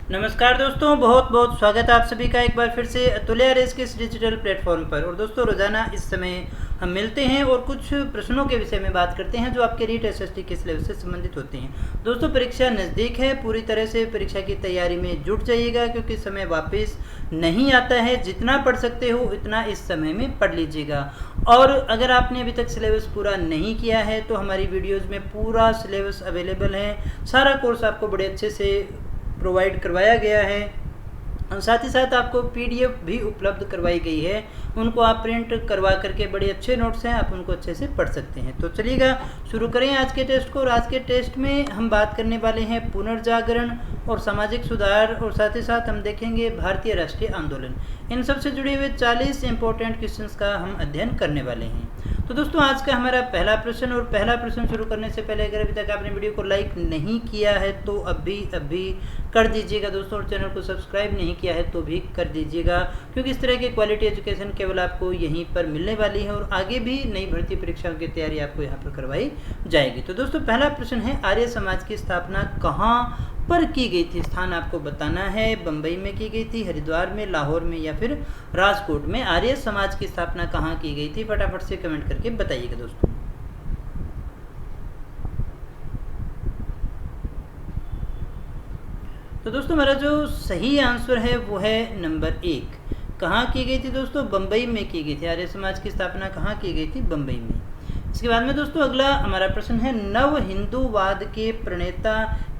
नमस्कार दोस्तों, बहुत बहुत स्वागत है आप सभी का एक बार फिर से अतुल्य रेस के इस डिजिटल प्लेटफॉर्म पर। और दोस्तों, रोजाना इस समय हम मिलते हैं और कुछ प्रश्नों के विषय में बात करते हैं जो आपके रीट एसएसटी के सिलेबस से संबंधित होते हैं। दोस्तों, परीक्षा नज़दीक है, पूरी तरह से परीक्षा की तैयारी में जुट जाइएगा क्योंकि समय वापस नहीं आता है। जितना पढ़ सकते हो उतना इस समय में पढ़ लीजिएगा। और अगर आपने अभी तक सिलेबस पूरा नहीं किया है तो हमारी वीडियोज़ में पूरा सिलेबस अवेलेबल है। सारा कोर्स आपको बड़े अच्छे से प्रोवाइड करवाया गया है और साथ ही साथ आपको पीडीएफ भी उपलब्ध करवाई गई है। उनको आप प्रिंट करवा करके, बड़े अच्छे नोट्स हैं, आप उनको अच्छे से पढ़ सकते हैं। तो चलिएगा शुरू करें आज के टेस्ट को। और आज के टेस्ट में हम बात करने वाले हैं पुनर्जागरण और सामाजिक सुधार, और साथ ही साथ हम देखेंगे भारतीय राष्ट्रीय आंदोलन। इन सबसे जुड़े हुए 40 इंपॉर्टेंट क्वेश्चंस का हम अध्ययन करने वाले हैं। तो दोस्तों, आज का हमारा पहला प्रश्न, और पहला प्रश्न शुरू करने से पहले अगर अभी तक आपने वीडियो को लाइक नहीं किया है तो अभी कर दीजिएगा दोस्तों, और चैनल को सब्सक्राइब नहीं किया है तो भी कर दीजिएगा क्योंकि इस तरह की क्वालिटी एजुकेशन केवल आपको यहीं पर मिलने वाली है और आगे भी नई भर्ती परीक्षाओं की तैयारी आपको यहाँ पर करवाई जाएगी। तो दोस्तों, पहला प्रश्न है, आर्य समाज की स्थापना कहाँ पर की गई थी? स्थान आपको बताना है। बम्बई में की गई थी, हरिद्वार में, लाहौर में या फिर राजकोट में आर्य समाज की स्थापना कहाँ की गई थी? फटाफट से कमेंट करके बताइएगा दोस्तों। तो दोस्तों, हमारा जो सही आंसर है वो है नंबर 1। कहाँ की गई थी दोस्तों? बम्बई में की गई थी। आर्य समाज की स्थापना कहाँ की गई थी? बम्बई में। इसके बाद में दोस्तों अगला हमारा प्रश्न है, नव हिंदूवाद के प्रणेता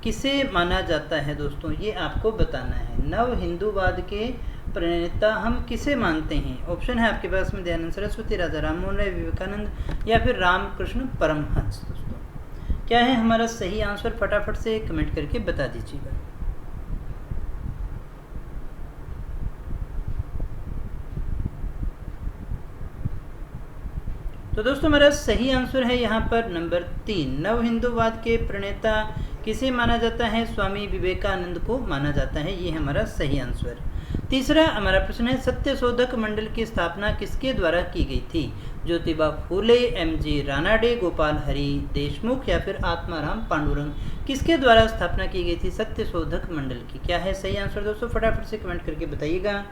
किसे माना जाता है? दोस्तों, ये आपको बताना है। नव हिंदूवाद के प्रणेता हम किसे मानते हैं? ऑप्शन है आपके पास में दयानंद सरस्वती, राजा राममोहन राय, विवेकानंद या फिर रामकृष्ण परमहंस। दोस्तों, क्या है हमारा सही आंसर? फटाफट से कमेंट करके बता दीजिएगा। तो दोस्तों, हमारा सही आंसर है यहाँ पर नंबर 3। नव हिंदूवाद के प्रणेता किसे माना जाता है? स्वामी विवेकानंद को माना जाता है। ये हमारा सही आंसर। तीसरा हमारा प्रश्न है, सत्यशोधक मंडल की स्थापना किसके द्वारा की गई थी? ज्योतिबा फूले, एमजी रानाडे, गोपाल हरि देशमुख या फिर आत्माराम पांडुरंग। किसके द्वारा स्थापना की गई थी सत्यशोधक मंडल की? क्या है सही आंसर दोस्तों? फटाफट से कमेंट करके बताइएगा।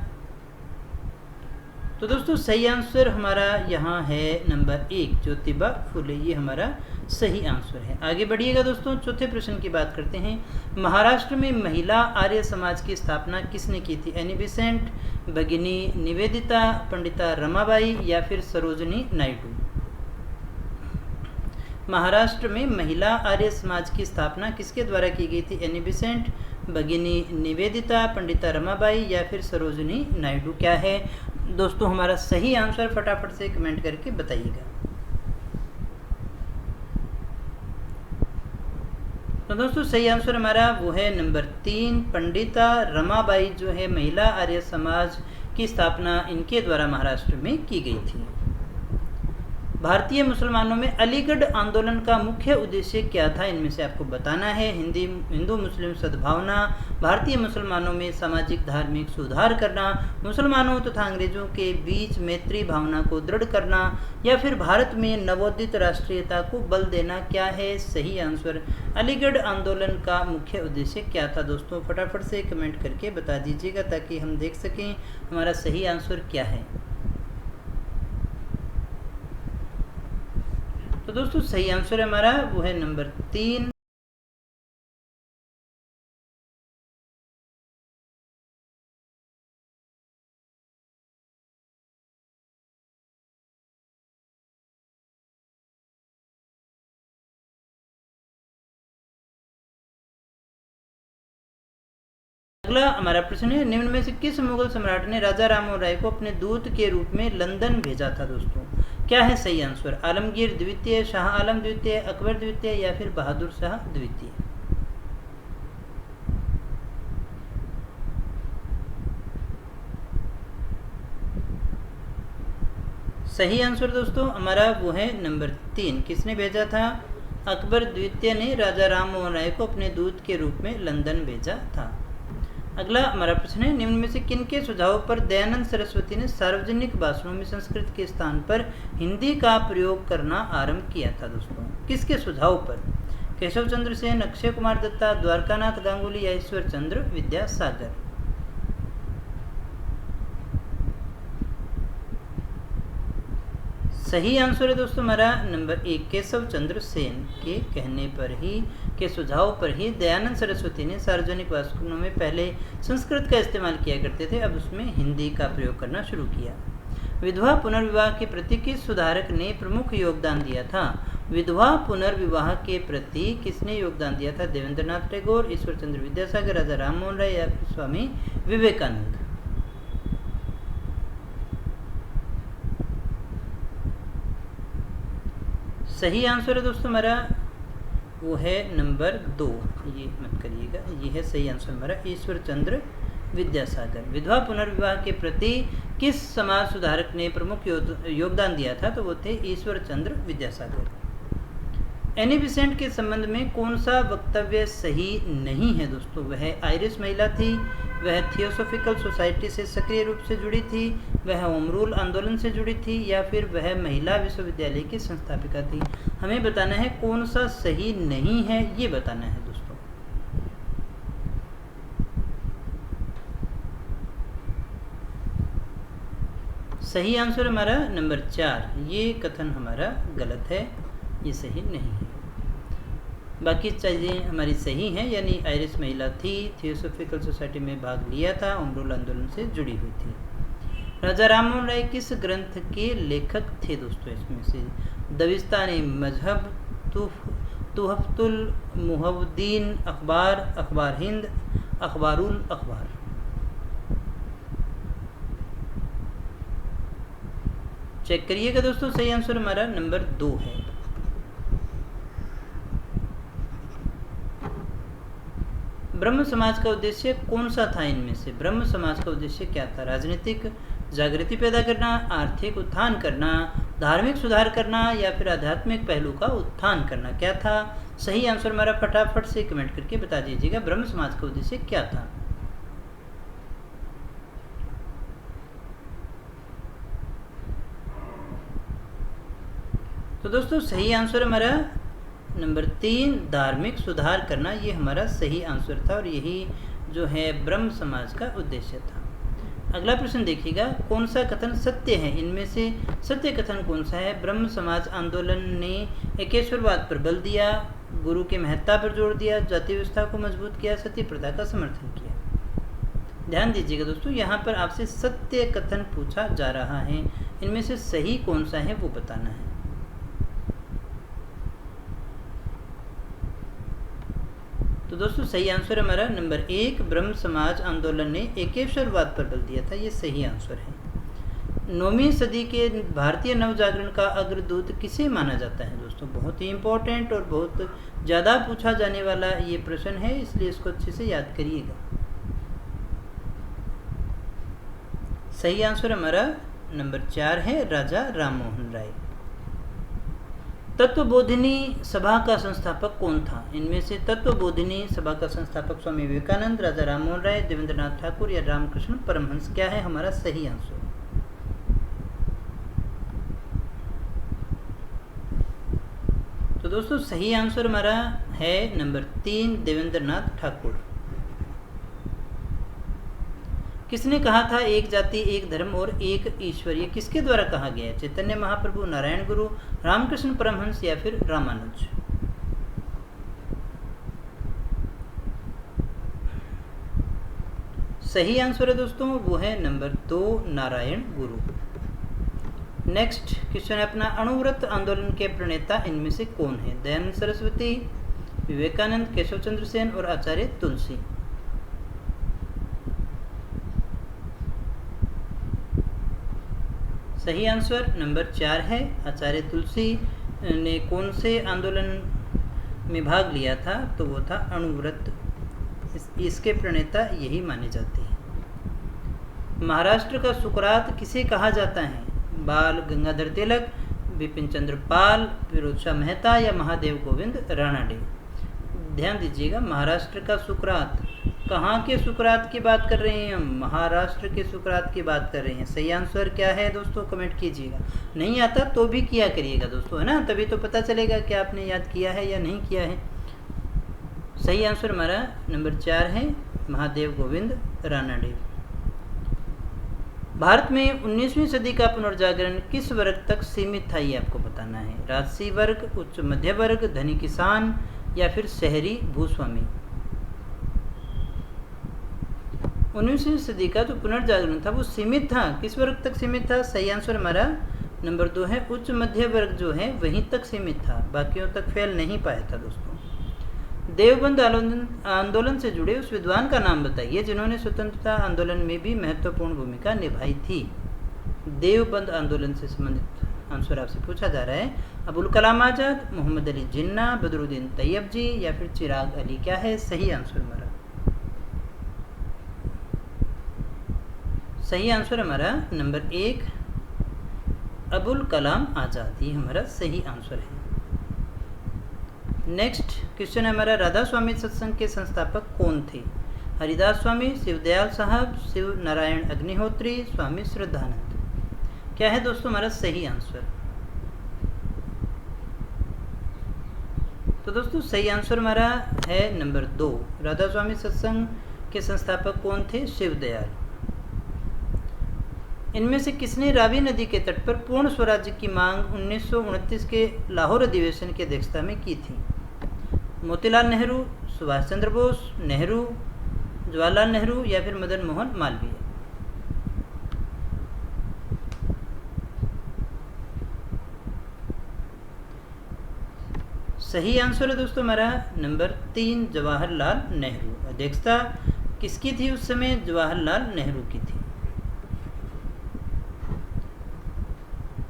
तो दोस्तों, सही आंसर हमारा यहाँ है नंबर 1, ज्योतिबा फूले। ये हमारा सही आंसर है। आगे बढ़िएगा दोस्तों, चौथे प्रश्न की बात करते हैं। महाराष्ट्र में महिला आर्य समाज की स्थापना किसने की थी? एनी बेसेंट, भगिनी निवेदिता, पंडिता रमाबाई या फिर सरोजनी नायडू। महाराष्ट्र में महिला आर्य समाज की स्थापना किसके द्वारा की गई थी? एनी बेसेंट, भगिनी निवेदिता, पंडिता रमाबाई या फिर सरोजनी नायडू। क्या है दोस्तों हमारा सही आंसर? फटाफट से कमेंट करके बताइएगा। तो दोस्तों, सही आंसर हमारा वो है नंबर 3, पंडिता रमाबाई जो है महिला आर्य समाज की स्थापना इनके द्वारा महाराष्ट्र में की गई थी। भारतीय मुसलमानों में अलीगढ़ आंदोलन का मुख्य उद्देश्य क्या था? इनमें से आपको बताना है। हिंदू मुस्लिम सद्भावना, भारतीय मुसलमानों में सामाजिक धार्मिक सुधार करना, मुसलमानों तथा अंग्रेजों के बीच मैत्री भावना को दृढ़ करना या फिर भारत में नवोदित राष्ट्रीयता को बल देना। क्या है सही आंसर? अलीगढ़ आंदोलन का मुख्य उद्देश्य क्या था दोस्तों? फटाफट से कमेंट करके बता दीजिएगा ताकि हम देख सकें हमारा सही आंसर क्या है। तो दोस्तों, सही आंसर हमारा वो है नंबर 3। अगला हमारा प्रश्न है, निम्न में से किस मुगल सम्राट ने राजा राममोहन राय को अपने दूत के रूप में लंदन भेजा था? दोस्तों, क्या है सही आंसर? आलमगीर द्वितीय, शाह आलम द्वितीय, अकबर द्वितीय या फिर बहादुर शाह द्वितीय। सही आंसर दोस्तों हमारा वो है नंबर 3। किसने भेजा था? अकबर द्वितीय ने राजा राममोहन राय को अपने दूत के रूप में लंदन भेजा था। अगला हमारा प्रश्न है, निम्न में से किनके सुझाव पर दयानंद सरस्वती ने सार्वजनिक भाषणों में संस्कृत के स्थान पर हिंदी का प्रयोग करना आरंभ किया था? दोस्तों, किसके सुझाव पर? केशव चंद्र सेन, अक्षय कुमार दत्ता, द्वारकानाथ गांगुली या ईश्वर चंद्र विद्यासागर? सही आंसर है दोस्तों हमारा नंबर 1 केशव चंद्र सेन के कहने पर ही, के सुझाव पर ही दयानंद सरस्वती ने सार्वजनिक भाषणों में पहले संस्कृत का इस्तेमाल किया करते थे, अब उसमें हिंदी का प्रयोग करना शुरू किया। विधवा पुनर्विवाह के प्रति किस सुधारक ने प्रमुख योगदान दिया था? विधवा पुनर्विवाह के प्रति किसने योगदान दिया था? देवेंद्रनाथ टैगोर, ईश्वर चंद्र विद्यासागर, राजा राममोहन राय या फिर स्वामी विवेकानंद? सही आंसर है दोस्तों हमारा वो है नंबर 2, ये मत करिएगा, ये है सही आंसर हमारा ईश्वर चंद्र विद्यासागर। विधवा पुनर्विवाह के प्रति किस समाज सुधारक ने प्रमुख योगदान दिया था? तो वो थे ईश्वर चंद्र विद्यासागर। एनी बिसेंट के संबंध में कौन सा वक्तव्य सही नहीं है दोस्तों? वह आयरिश महिला थी, वह थियोसोफिकल सोसाइटी से सक्रिय रूप से जुड़ी थी, वह होम रूल आंदोलन से जुड़ी थी या फिर वह महिला विश्वविद्यालय की संस्थापिका थी? हमें बताना है कौन सा सही नहीं है, ये बताना है दोस्तों। सही आंसर हमारा नंबर 4, ये कथन हमारा गलत है, ये सही नहीं है। बाकी चीज़ें हमारी सही हैं, यानी आयरिश महिला थी, थियोसोफिकल सोसाइटी में भाग लिया था, होम रूल आंदोलन से जुड़ी हुई थी। राजा राममोहन राय किस ग्रंथ के लेखक थे दोस्तों? इसमें से दबिस्तान-ए मजहब, तुहफतुल मुहव्वदीन, अखबार, अखबार हिंद, अखबारुल अखबार? चेक करिएगा दोस्तों, सही आंसर हमारा नंबर 2 है। ब्रह्म समाज का उद्देश्य कौन सा था इनमें से? ब्रह्म समाज का उद्देश्य क्या था? राजनीतिक जागृति पैदा करना, आर्थिक उत्थान करना, धार्मिक सुधार करना या फिर आध्यात्मिक पहलू का उत्थान करना? क्या था सही आंसर हमारा? फटाफट से कमेंट करके बता दीजिएगा, ब्रह्म समाज का उद्देश्य क्या था? तो दोस्तों सही आंसर हमारा नंबर 3 धार्मिक सुधार करना, ये हमारा सही आंसर था और यही जो है ब्रह्म समाज का उद्देश्य था। अगला प्रश्न देखिएगा, कौन सा कथन सत्य है? इनमें से सत्य कथन कौन सा है? ब्रह्म समाज आंदोलन ने एकेश्वरवाद पर बल दिया, गुरु की महत्ता पर जोर दिया, जाति व्यवस्था को मजबूत किया, सती प्रथा का समर्थन किया। ध्यान दीजिएगा दोस्तों, यहाँ पर आपसे सत्य कथन पूछा जा रहा है, इनमें से सही कौन सा है वो बताना है। तो दोस्तों सही आंसर हमारा नंबर 1 ब्रह्म समाज आंदोलन ने एकेश्वरवाद पर बल दिया था, ये सही आंसर है। 9वीं सदी के भारतीय नवजागरण का अग्रदूत किसे माना जाता है दोस्तों? बहुत ही इंपॉर्टेंट और बहुत ज़्यादा पूछा जाने वाला ये प्रश्न है, इसलिए इसको अच्छे से याद करिएगा। सही आंसर हमारा नंबर 4 है राजा राममोहन राय। तत्वबोधिनी सभा का संस्थापक कौन था? इनमें से तत्वबोधिनी सभा का संस्थापक स्वामी विवेकानंद, राजा राममोहन राय, देवेंद्रनाथ ठाकुर या रामकृष्ण परमहंस? क्या है हमारा सही आंसर? तो दोस्तों सही आंसर हमारा है नंबर 3 देवेंद्रनाथ ठाकुर। किसने कहा था एक जाति एक धर्म और एक ईश्वर? ये किसके द्वारा कहा गया है? चैतन्य महाप्रभु, नारायण गुरु, रामकृष्ण परमहंस या फिर रामानुज? सही आंसर है दोस्तों वो है नंबर 2 नारायण गुरु। नेक्स्ट क्वेश्चन है अपना, अणुव्रत आंदोलन के प्रणेता इनमें से कौन है? दयानंद सरस्वती, विवेकानंद, केशव चंद्र सेन और आचार्य तुलसी? सही आंसर नंबर 4 है आचार्य तुलसी ने कौन से आंदोलन में भाग लिया था? तो वो था अणुव्रत, इसके प्रणेता यही माने जाते हैं। महाराष्ट्र का सुकरात किसे कहा जाता है? बाल गंगाधर तिलक, बिपिन चंद्र पाल, फिरोज शाह मेहता या महादेव गोविंद रानाडे? ध्यान दीजिएगा, महाराष्ट्र का सुकरात, कहाँ के सुकरात की बात कर रहे हैं हम? महाराष्ट्र के सुकरात की बात कर रहे हैं। सही आंसर क्या है दोस्तों? कमेंट कीजिएगा, नहीं आता तो भी किया करिएगा दोस्तों, है ना, तभी तो पता चलेगा कि आपने याद किया है या नहीं किया है। सही आंसर हमारा नंबर 4 है महादेव गोविंद रानाडे। भारत में 19वीं सदी का पुनर्जागरण किस वर्ग तक सीमित था, ये आपको बताना है। राजसी वर्ग, उच्च मध्य वर्ग, धनी किसान या फिर शहरी भूस्वामी। 19वीं सदी का जो पुनर्जागरण था वो सीमित था, किस वर्ग तक सीमित था? सही आंसर हमारा नंबर 2 है उच्च मध्य वर्ग जो है वहीं तक सीमित था, बाकियों तक फैल नहीं पाया था दोस्तों। देवबंद आंदोलन से जुड़े उस विद्वान का नाम बताइए जिन्होंने स्वतंत्रता आंदोलन में भी महत्वपूर्ण भूमिका निभाई थी। देवबंद आंदोलन से संबंधित आंसर आपसे पूछा जा रहा है। अबुल कलाम आजाद, मोहम्मद अली जिन्ना, बदरुद्दीन तैयब जी या फिर चिराग अली। क्या है सही आंसर हमारा? सही आंसर हमारा नंबर 1 अबुल कलाम आजाद, ये हमारा सही आंसर है। नेक्स्ट क्वेश्चन है हमारा, राधा स्वामी सत्संग के संस्थापक कौन थे? हरिदास स्वामी, शिवदयाल साहब, शिव नारायण अग्निहोत्री, स्वामी श्रद्धानंद। क्या है दोस्तों हमारा सही आंसर? तो दोस्तों सही आंसर हमारा है नंबर 2। राधा स्वामी सत्संग के संस्थापक कौन थे? शिवदयाल। इनमें से किसने रावी नदी के तट पर पूर्ण स्वराज्य की मांग 1929 के लाहौर अधिवेशन की अध्यक्षता में की थी? मोतीलाल नेहरू, सुभाष चंद्र बोस, नेहरू, जवाहरलाल नेहरू या फिर मदन मोहन मालवीय। सही आंसर है दोस्तों हमारा नंबर 3 जवाहरलाल नेहरू। अध्यक्षता किसकी थी उस समय? जवाहरलाल नेहरू की थी।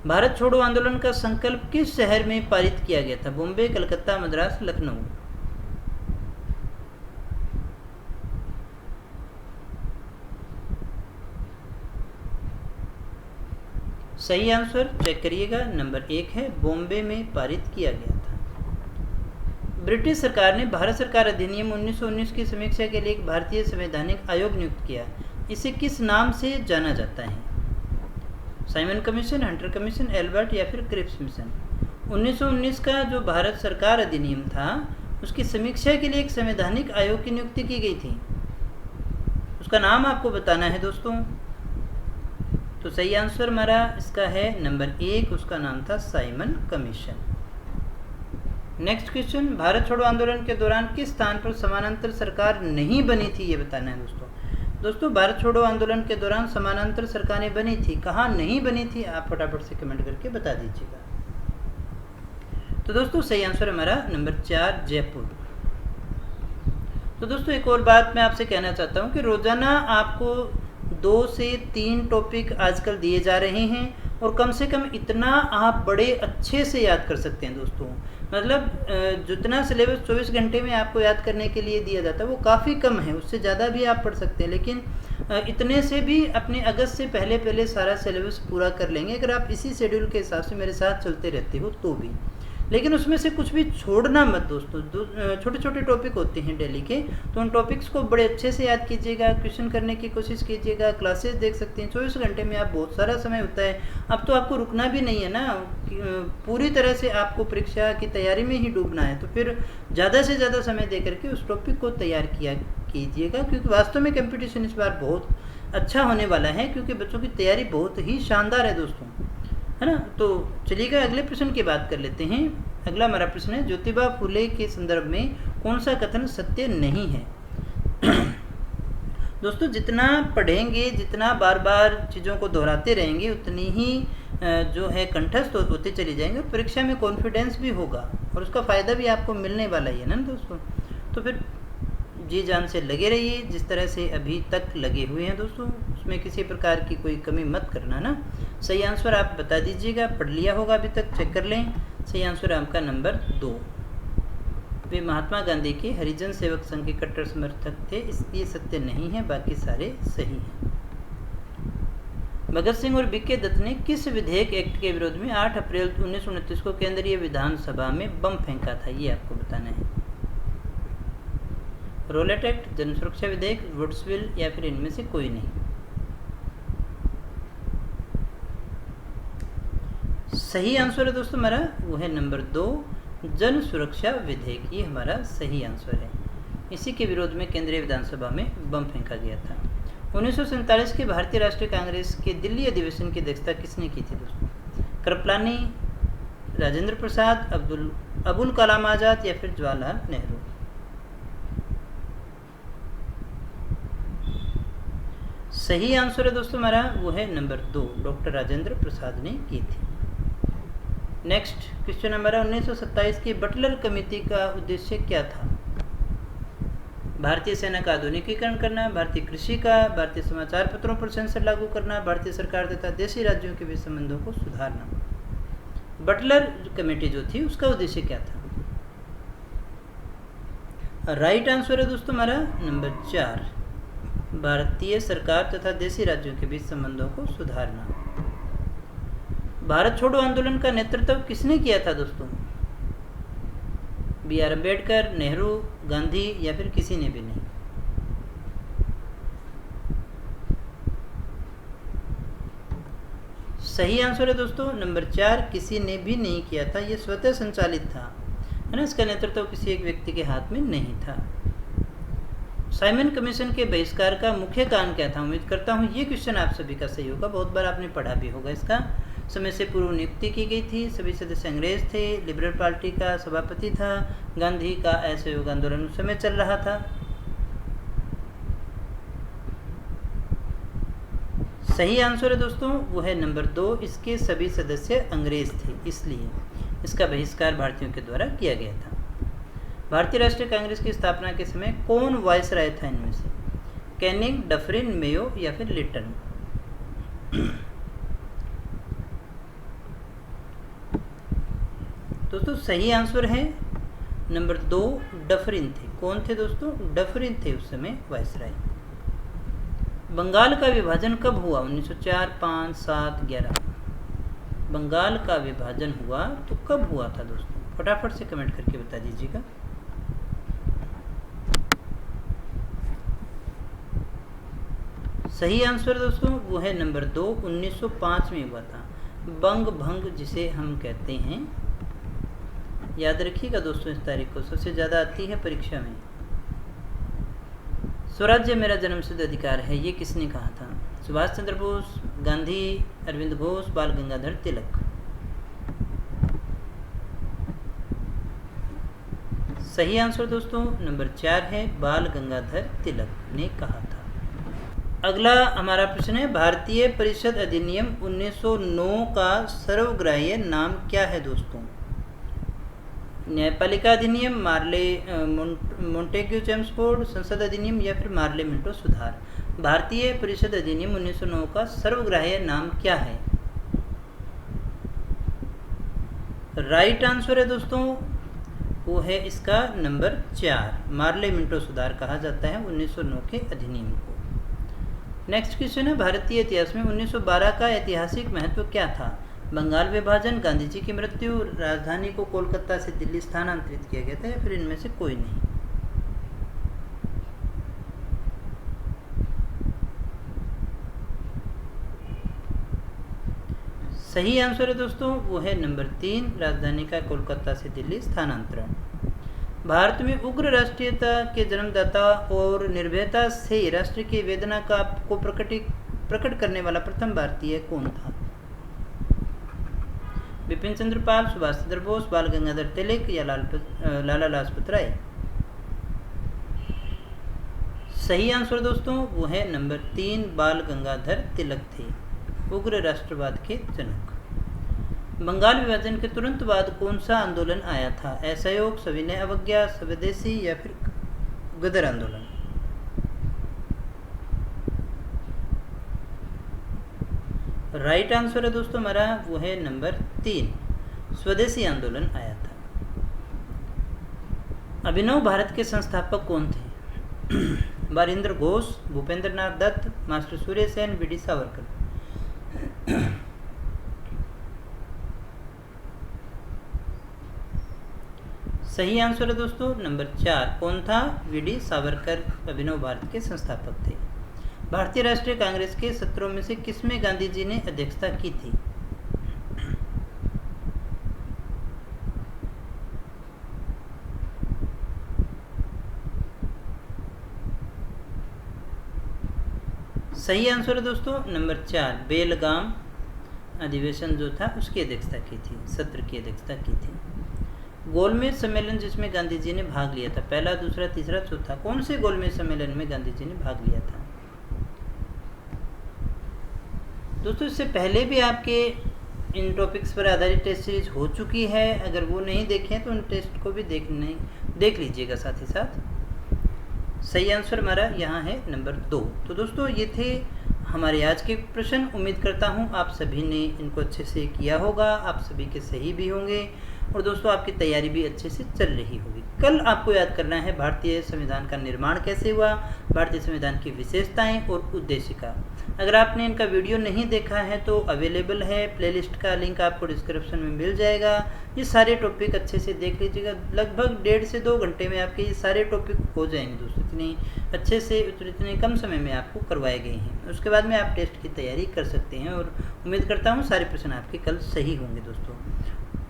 भारत छोड़ो आंदोलन का संकल्प किस शहर में पारित किया गया था? बॉम्बे, कलकत्ता, मद्रास, लखनऊ। सही आंसर चेक करिएगा, नंबर 1 है बॉम्बे में पारित किया गया था। ब्रिटिश सरकार ने भारत सरकार अधिनियम 1919 की समीक्षा के लिए एक भारतीय संवैधानिक आयोग नियुक्त किया। इसे किस नाम से जाना जाता है? Simon commission, Hunter commission, Albert या फिर क्रिप्स मिशन। 1919 का जो भारत सरकार अधिनियम था उसकी समीक्षा के लिए एक संवैधानिक आयोग की नियुक्ति की गई थी, उसका नाम आपको बताना है दोस्तों। तो सही आंसर हमारा इसका है नंबर 1, उसका नाम था Simon commission. Next question, Bharat छोड़ो आंदोलन के दौरान किस स्थान पर समानांतर सरकार नहीं बनी थी, ये बताना है दोस्तों। भारत छोड़ो आंदोलन के दौरान समानांतर सरकारें बनी थी, कहाँ नहीं बनी थी आप फटाफट से कमेंट करके बता दीजिएगा। तो दोस्तों सही आंसर हमारा नंबर 4 जयपुर। तो दोस्तों एक और बात मैं आपसे कहना चाहता हूँ कि रोजाना आपको 2 से 3 टॉपिक आजकल दिए जा रहे हैं और कम से कम इतना आप बड़े अच्छे से याद कर सकते हैं दोस्तों। मतलब जितना सिलेबस 24 घंटे में आपको याद करने के लिए दिया जाता है वो काफ़ी कम है, उससे ज़्यादा भी आप पढ़ सकते हैं, लेकिन इतने से भी अपने अगस्त से पहले सारा सिलेबस पूरा कर लेंगे अगर आप इसी शेड्यूल के हिसाब से मेरे साथ चलते रहते हो तो भी। लेकिन उसमें से कुछ भी छोड़ना मत दोस्तों। छोटे छोटे टॉपिक होते हैं डेली के, तो उन टॉपिक्स को बड़े अच्छे से याद कीजिएगा, क्वेश्चन करने की कोशिश कीजिएगा, क्लासेस देख सकते हैं। 24 घंटे में आप बहुत सारा समय होता है, अब तो आपको रुकना भी नहीं है ना, पूरी तरह से आपको परीक्षा की तैयारी में ही डूबना है, तो फिर ज़्यादा से ज़्यादा समय दे करके उस टॉपिक को तैयार कीजिएगा, क्योंकि वास्तव में कंपटीशन इस बार बहुत अच्छा होने वाला है, क्योंकि बच्चों की तैयारी बहुत ही शानदार है दोस्तों, है ना। तो चलिएगा अगले प्रश्न की बात कर लेते हैं। अगला हमारा प्रश्न है, ज्योतिबा फुले के संदर्भ में कौन सा कथन सत्य नहीं है? दोस्तों जितना पढ़ेंगे, जितना बार बार चीज़ों को दोहराते रहेंगे, उतनी ही जो है कंठस्थ होते चले जाएंगे और परीक्षा में कॉन्फिडेंस भी होगा और उसका फ़ायदा भी आपको मिलने वाला ही है ना दोस्तों। तो फिर जी जान से लगे रहिए जिस तरह से अभी तक लगे हुए हैं दोस्तों, उसमें किसी प्रकार की कोई कमी मत करना ना। सही आंसर आप बता दीजिएगा, पढ़ लिया होगा अभी तक, चेक कर लें। सही आंसर है आपका नंबर 2। वे महात्मा गांधी के हरिजन सेवक संघ के कट्टर समर्थक थे, इसलिए सत्य नहीं है, बाकी सारे सही हैं। भगत सिंह और बीके दत्त ने किस विधेयक एक्ट के विरोध में 8 अप्रैल 1929 को केंद्रीय विधानसभा में बम फेंका था, ये आपको बताना है। रोलेट एक्ट, जन सुरक्षा विधेयक, वुड्स बिल या फिर इनमें से कोई नहीं। सही आंसर है दोस्तों हमारा वो है नंबर 2 जन सुरक्षा विधेयक, ये हमारा सही आंसर है। इसी के विरोध में केंद्रीय विधानसभा में बम फेंका गया था। 1947 के भारतीय राष्ट्रीय कांग्रेस के दिल्ली अधिवेशन की अध्यक्षता किसने की थी दोस्तों? कृपलानी, राजेंद्र प्रसाद, अबुल कलाम आज़ाद या फिर जवाहरलाल नेहरू? सही आंसर है दोस्तों हमारा वो है नंबर 2, डॉक्टर राजेंद्र प्रसाद ने की थी। नेक्स्ट क्वेश्चन हमारा 1927 की बटलर कमेटी का उद्देश्य क्या था? भारतीय सेना का आधुनिकीकरण करना, भारतीय कृषि का, भारतीय समाचार पत्रों पर सेंसर लागू करना, भारतीय सरकार तथा देशी राज्यों के बीच संबंधों को सुधारना। बटलर कमेटी जो थी उसका उद्देश्य क्या था? राइट आंसर है दोस्तों हमारा नंबर 4, भारतीय सरकार तथा देशी राज्यों के बीच संबंधों को सुधारना। भारत छोड़ो आंदोलन का नेतृत्व किसने किया था दोस्तों? बी आर अम्बेडकर, नेहरू, गांधी या फिर किसी ने भी नहीं? सही आंसर है दोस्तों नंबर 4, किसी ने भी नहीं किया था। यह स्वतः संचालित था, है ना। इसका नेतृत्व किसी एक व्यक्ति के हाथ में नहीं था। साइमन कमीशन के बहिष्कार का मुख्य कारण क्या था? उम्मीद करता हूँ ये क्वेश्चन आप सभी का सही होगा, बहुत बार आपने पढ़ा भी होगा। इसका समय से पूर्व नियुक्ति की गई थी, सभी सदस्य अंग्रेज थे, लिबरल पार्टी का सभापति था, गांधी का असहयोग आंदोलन उस समय चल रहा था। सही आंसर है दोस्तों वो है नंबर 2, इसके सभी सदस्य अंग्रेज थे, इसलिए इसका बहिष्कार भारतीयों के द्वारा किया गया था। भारतीय राष्ट्रीय कांग्रेस की स्थापना के समय कौन वायसराय था इनमें से? कैनिंग, डफरिन, मेयो या फिर लिटन? दोस्तों सही आंसर है नंबर 2, डफरिन थे। कौन थे दोस्तों? डफरिन थे उस समय वायसराय। बंगाल का विभाजन कब हुआ? 1904, 5, 7, 11? बंगाल का विभाजन हुआ तो कब हुआ था दोस्तों? फटाफट से कमेंट करके बता दीजिएगा। सही आंसर दोस्तों वो है नंबर 2, 1905 में हुआ था। बंग भंग जिसे हम कहते हैं, याद रखिएगा दोस्तों, इस तारीख को सबसे ज़्यादा आती है परीक्षा में। स्वराज्य मेरा जन्मसिद्ध अधिकार है, ये किसने कहा था? सुभाष चंद्र बोस, गांधी, अरविंद घोष, बाल गंगाधर तिलक? सही आंसर दोस्तों नंबर 4 है, बाल गंगाधर तिलक ने कहा था। अगला हमारा प्रश्न है, भारतीय परिषद अधिनियम 1909 का सर्वग्राह्य नाम क्या है दोस्तों? न्यायपालिका अधिनियम, मार्ले मोंटेग्यू चेम्सफोर्ड संसद अधिनियम या फिर मार्ले मिंटो सुधार? भारतीय परिषद अधिनियम 1909 का सर्वग्राह्य नाम क्या है? राइट आंसर है दोस्तों वो है इसका नंबर 4, मार्ले मिंटो सुधार कहा जाता है 1909 के अधिनियम को। नेक्स्ट क्वेश्चन है, भारतीय इतिहास में 1912 का ऐतिहासिक महत्व क्या था? बंगाल विभाजन, गांधी जी की मृत्यु, राजधानी को कोलकाता से दिल्ली स्थानांतरित किया गया था या फिर इनमें से कोई नहीं? सही आंसर है दोस्तों वो है नंबर 3, राजधानी का कोलकाता से दिल्ली स्थानांतरण। भारत में उग्र राष्ट्रीयता के जन्मदाता और निर्भयता से राष्ट्र की वेदना को प्रकट करने वाला प्रथम भारतीय कौन था? बिपिन चंद्र पाल, सुभाष चंद्र बोस, बाल गंगाधर तिलक या लाला लाजपत राय? सही आंसर दोस्तों वो है नंबर 3, बाल गंगाधर तिलक थे, उग्र राष्ट्रवाद के जनक। बंगाल विभाजन के तुरंत बाद कौन सा आंदोलन आया था? असहयोग, सविनय अवज्ञा, स्वदेशी या फिर गदर आंदोलन? राइट आंसर है दोस्तों हमारा वो है नंबर 3, स्वदेशी आंदोलन आया था। अभिनव भारत के संस्थापक कौन थे? Barindra Ghosh, Bhupendra Nath Dutt, master Surya Sen, V D Savarkar? सही आंसर है दोस्तों नंबर 4, कौन था? वी डी सावरकर अभिनव भारत के संस्थापक थे। भारतीय राष्ट्रीय कांग्रेस के सत्रों में से किसमें गांधी जी ने अध्यक्षता की थी? सही आंसर है दोस्तों नंबर 4, बेलगाम अधिवेशन जो था उसकी अध्यक्षता की थी, सत्र की अध्यक्षता की थी। गोलमेज सम्मेलन जिसमें गांधी जी ने भाग लिया था, पहला, दूसरा, तीसरा, चौथा, कौन से गोलमेज सम्मेलन में गांधी जी ने भाग लिया था? दोस्तों इससे पहले भी आपके इन टॉपिक्स पर आधारित टेस्ट सीरीज हो चुकी है, अगर वो नहीं देखें तो उन टेस्ट को भी देख लीजिएगा साथ ही साथ। सही आंसर हमारा यहाँ है नंबर 2। तो दोस्तों ये थे हमारे आज के प्रश्न। उम्मीद करता हूँ आप सभी ने इनको अच्छे से किया होगा, आप सभी के सही भी होंगे और दोस्तों आपकी तैयारी भी अच्छे से चल रही होगी। कल आपको याद करना है भारतीय संविधान का निर्माण कैसे हुआ, भारतीय संविधान की विशेषताएं और उद्देशिका। अगर आपने इनका वीडियो नहीं देखा है तो अवेलेबल है, प्लेलिस्ट का लिंक आपको डिस्क्रिप्शन में मिल जाएगा। ये सारे टॉपिक अच्छे से देख लीजिएगा, लगभग 1.5 से 2 घंटे में आपके ये सारे टॉपिक हो जाएंगे दोस्तों। इतने अच्छे से इतने कम समय में आपको करवाए गए हैं। उसके बाद में आप टेस्ट की तैयारी कर सकते हैं और उम्मीद करता हूँ सारे प्रश्न आपके कल सही होंगे दोस्तों।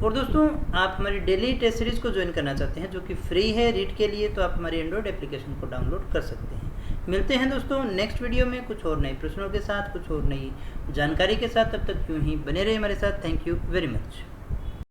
और दोस्तों आप हमारी डेली टेस्ट सीरीज़ को ज्वाइन करना चाहते हैं जो कि फ्री है रीड के लिए, तो आप हमारी एंड्रॉयड एप्लीकेशन को डाउनलोड कर सकते हैं। मिलते हैं दोस्तों नेक्स्ट वीडियो में कुछ और नए प्रश्नों के साथ, कुछ और नई जानकारी के साथ। तब तक यूँ ही बने रहे हमारे साथ। Thank you very much.